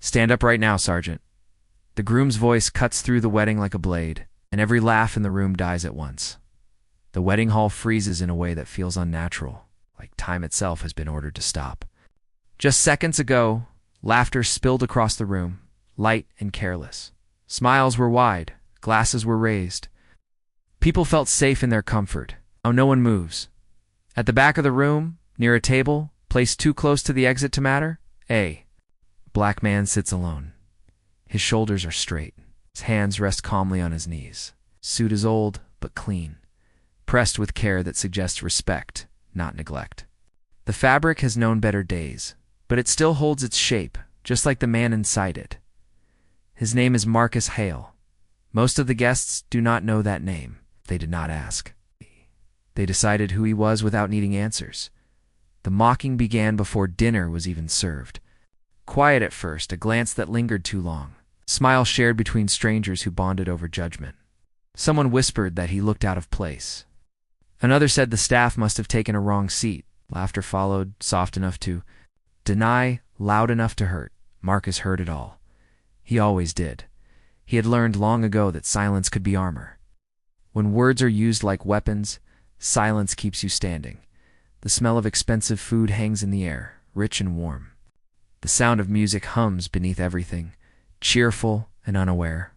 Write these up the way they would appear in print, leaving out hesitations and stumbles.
Stand up right now, Sergeant. The groom's voice cuts through the wedding like a blade, and every laugh in the room dies at once. The wedding hall freezes in a way that feels unnatural, like time itself has been ordered to stop. Just seconds ago, laughter spilled across the room, light and careless. Smiles were wide, glasses were raised. People felt safe in their comfort. Now no one moves. At the back of the room, near a table, placed too close to the exit to matter, a black man sits alone. His shoulders are straight. His hands rest calmly on his knees. Suit is old, but clean, pressed with care that suggests respect, not neglect. The fabric has known better days, but it still holds its shape, just like the man inside it. His name is Marcus Hale. Most of the guests do not know that name. They did not ask. They decided who he was without needing answers. The mocking began before dinner was even served. Quiet at first, a glance that lingered too long. Smile shared between strangers who bonded over judgment. Someone whispered that he looked out of place. Another said the staff must have taken a wrong seat. Laughter followed, soft enough to deny, loud enough to hurt. Marcus heard it all. He always did. He had learned long ago that silence could be armor. When words are used like weapons, silence keeps you standing. The smell of expensive food hangs in the air, rich and warm. The sound of music hums beneath everything, cheerful and unaware.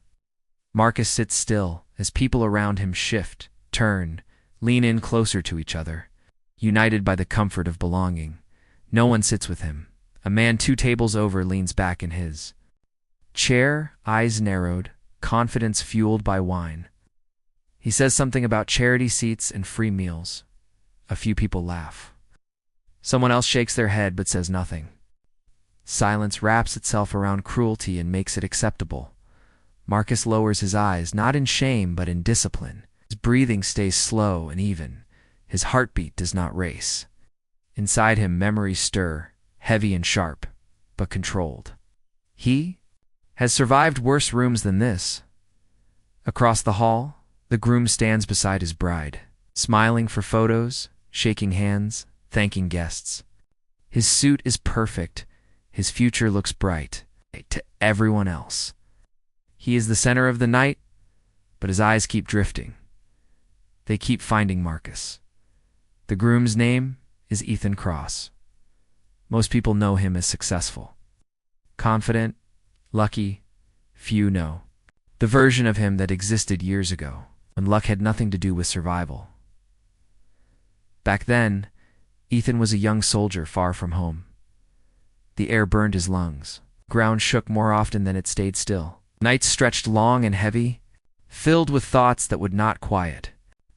Marcus sits still as people around him shift, turn, lean in closer to each other, united by the comfort of belonging. No one sits with him. A man 2 tables over leans back in his chair, eyes narrowed, confidence fueled by wine. He says something about charity seats and free meals. A few people laugh. Someone else shakes their head but says nothing. Silence wraps itself around cruelty and makes it acceptable. Marcus lowers his eyes, not in shame but in discipline. His breathing stays slow and even. His heartbeat does not race. Inside him, memories stir, heavy and sharp, but controlled. He has survived worse rooms than this. Across the hall, the groom stands beside his bride, smiling for photos, shaking hands, thanking guests. His suit is perfect. His future looks bright to everyone else. He is the center of the night, but his eyes keep drifting. They keep finding Marcus. The groom's name is Ethan Cross. Most people know him as successful. Confident, lucky, few know. The version of him that existed years ago, when luck had nothing to do with survival. Back then, Ethan was a young soldier far from home. The air burned his lungs. Ground shook more often than it stayed still. Nights stretched long and heavy, filled with thoughts that would not quiet.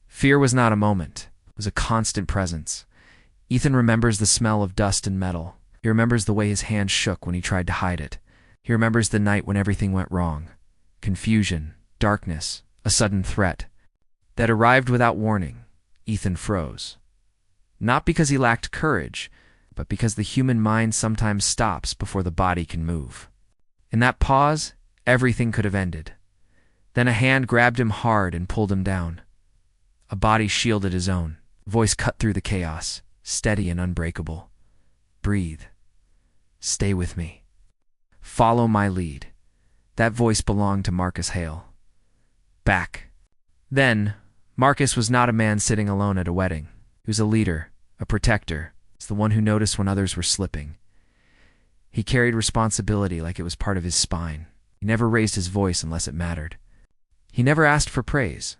Fear was not a moment. It was a constant presence. Ethan remembers the smell of dust and metal. He remembers the way his hands shook when he tried to hide it. He remembers the night when everything went wrong. Confusion, darkness, a sudden threat. That arrived without warning. Ethan froze. Not because he lacked courage, but because the human mind sometimes stops before the body can move. In that pause, everything could have ended. Then a hand grabbed him hard and pulled him down. A body shielded his own. Voice cut through the chaos, steady and unbreakable. Breathe. Stay with me. Follow my lead. That voice belonged to Marcus Hale. Back. Then, Marcus was not a man sitting alone at a wedding. He was a leader, a protector. He's the one who noticed when others were slipping. He carried responsibility like it was part of his spine. He never raised his voice unless it mattered. He never asked for praise.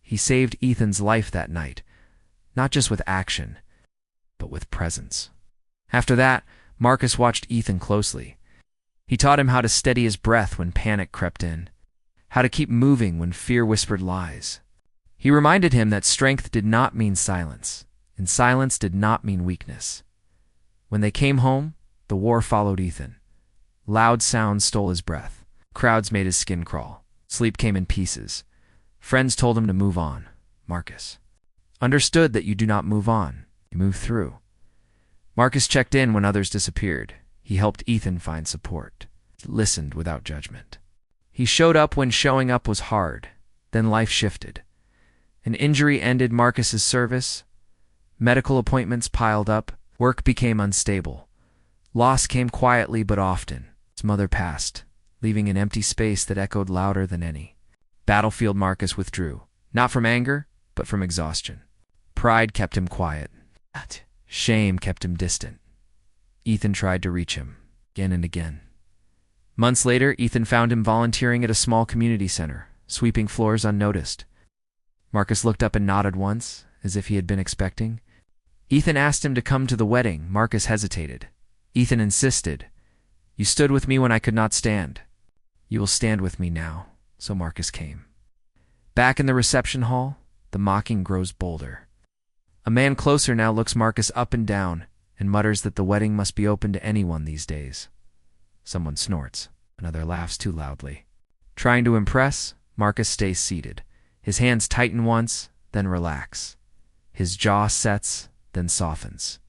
He saved Ethan's life that night, not just with action, but with presence. After that, Marcus watched Ethan closely. He taught him how to steady his breath when panic crept in, how to keep moving when fear whispered lies. He reminded him that strength did not mean silence, and silence did not mean weakness. When they came home, the war followed Ethan. Loud sounds stole his breath. Crowds made his skin crawl. Sleep came in pieces. Friends told him to move on. Marcus understood that you do not move on, you move through. Marcus checked in when others disappeared. He helped Ethan find support. He listened without judgment. He showed up when showing up was hard. Then life shifted. An injury ended Marcus's service. Medical appointments piled up. Work became unstable. Loss came quietly but often. His mother passed, leaving an empty space that echoed louder than any battlefield. Marcus withdrew, not from anger, but from exhaustion. Pride kept him quiet. Shame kept him distant. Ethan tried to reach him, again and again. Months later, Ethan found him volunteering at a small community center, sweeping floors unnoticed. Marcus looked up and nodded once, as if he had been expecting. Ethan asked him to come to the wedding. Marcus hesitated. Ethan insisted. "You stood with me when I could not stand. You will stand with me now." So Marcus came. Back in the reception hall, the mocking grows bolder. A man closer now looks Marcus up and down and mutters that the wedding must be open to anyone these days. Someone snorts. Another laughs too loudly. Trying to impress, Marcus stays seated. His hands tighten once, then relax. His jaw sets, then softens.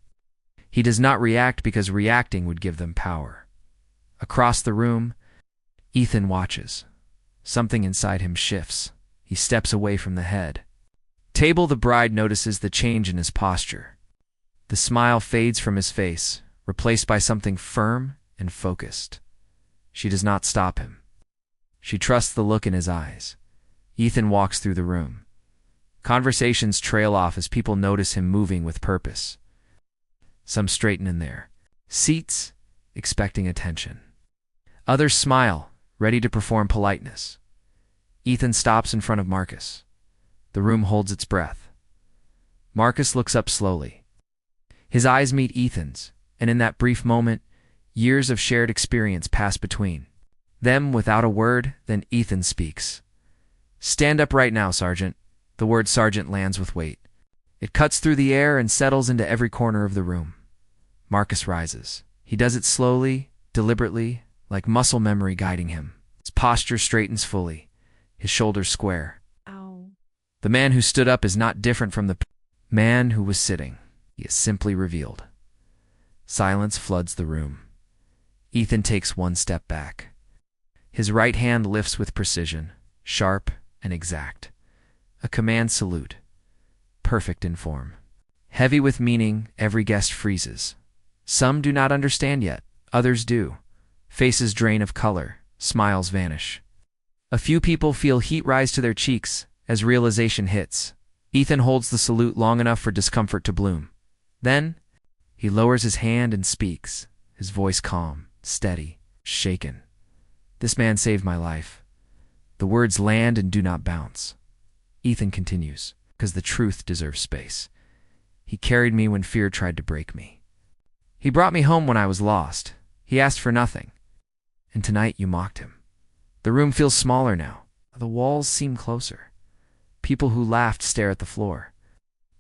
He does not react because reacting would give them power. Across the room, Ethan watches. Something inside him shifts. He steps away from the head. Table, the bride notices the change in his posture. The smile fades from his face, replaced by something firm and focused. She does not stop him. She trusts the look in his eyes. Ethan walks through the room. Conversations trail off as people notice him moving with purpose. Some straighten in their seats, expecting attention. Others smile, ready to perform politeness. Ethan stops in front of Marcus. The room holds its breath. Marcus looks up slowly. His eyes meet Ethan's, and in that brief moment, years of shared experience pass between them without a word. Then Ethan speaks. "Stand up right now, Sergeant." The word sergeant lands with weight. It cuts through the air and settles into every corner of the room. Marcus rises. He does it slowly, deliberately, like muscle memory guiding him. His posture straightens fully, his shoulders square. Ow. The man who stood up is not different from the man who was sitting. He is simply revealed. Silence floods the room. Ethan takes one step back. His right hand lifts with precision, sharp and exact. A command salute, perfect in form. Heavy with meaning, every guest freezes. Some do not understand yet, others do. Faces drain of color, smiles vanish. A few people feel heat rise to their cheeks as realization hits. Ethan holds the salute long enough for discomfort to bloom. Then, he lowers his hand and speaks, his voice calm, steady, shaken. "This man saved my life." The words land and do not bounce. Ethan continues, "Because the truth deserves space. He carried me when fear tried to break me. He brought me home when I was lost. He asked for nothing. And tonight you mocked him. The room feels smaller now. The walls seem closer. People who laughed stare at the floor.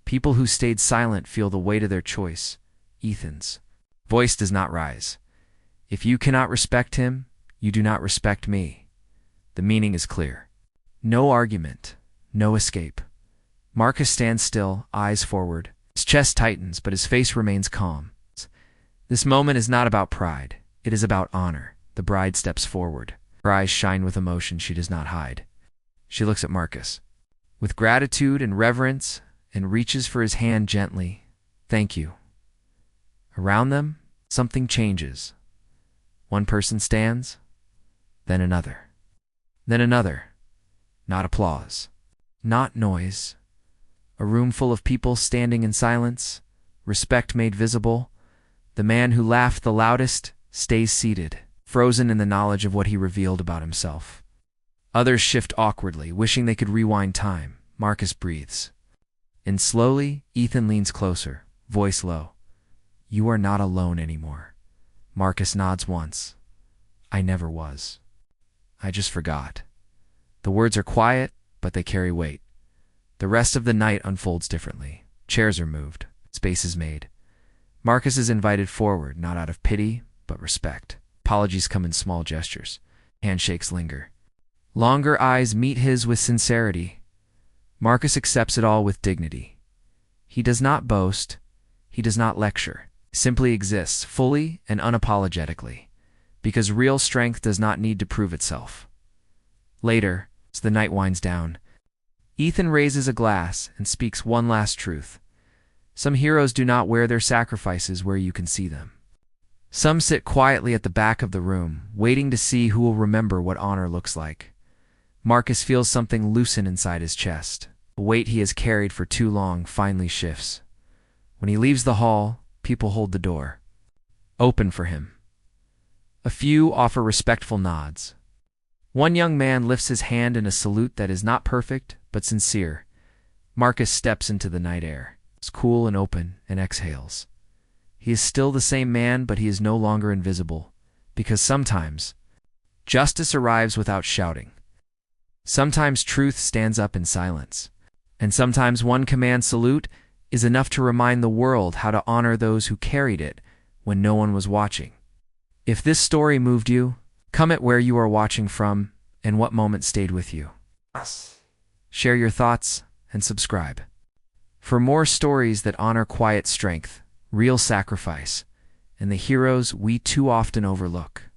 People who stayed silent feel the weight of their choice, Ethan's. Voice does not rise. If you cannot respect him, you do not respect me." The meaning is clear. No argument, no escape. Marcus stands still, eyes forward. His chest tightens, but his face remains calm. This moment is not about pride. It is about honor. The bride steps forward. Her eyes shine with emotion she does not hide. She looks at Marcus with gratitude and reverence and reaches for his hand gently. "Thank you." Around them, something changes. One person stands, then another. Then another. Not applause. Not noise. A room full of people standing in silence, respect made visible. The man who laughed the loudest stays seated, frozen in the knowledge of what he revealed about himself. Others shift awkwardly, wishing they could rewind time. Marcus breathes. And slowly, Ethan leans closer, voice low. "You are not alone anymore." Marcus nods once. "I never was. I just forgot." The words are quiet, but they carry weight. The rest of the night unfolds differently. Chairs are moved. Space is made. Marcus is invited forward, not out of pity, but respect. Apologies come in small gestures. Handshakes linger. Longer eyes meet his with sincerity. Marcus accepts it all with dignity. He does not boast. He does not lecture. He simply exists, fully and unapologetically, because real strength does not need to prove itself. Later, as the night winds down, Ethan raises a glass and speaks one last truth. Some heroes do not wear their sacrifices where you can see them. Some sit quietly at the back of the room, waiting to see who will remember what honor looks like. Marcus feels something loosen inside his chest. The weight he has carried for too long finally shifts. When he leaves the hall, people hold the door open for him. A few offer respectful nods. One young man lifts his hand in a salute that is not perfect, but sincere. Marcus steps into the night air. It's cool and open, and exhales. He is still the same man, but he is no longer invisible, because sometimes justice arrives without shouting. Sometimes truth stands up in silence. And sometimes one command salute is enough to remind the world how to honor those who carried it when no one was watching. If this story moved you, comment where you are watching from and what moment stayed with you. Share your thoughts and subscribe for more stories that honor quiet strength, real sacrifice, and the heroes we too often overlook.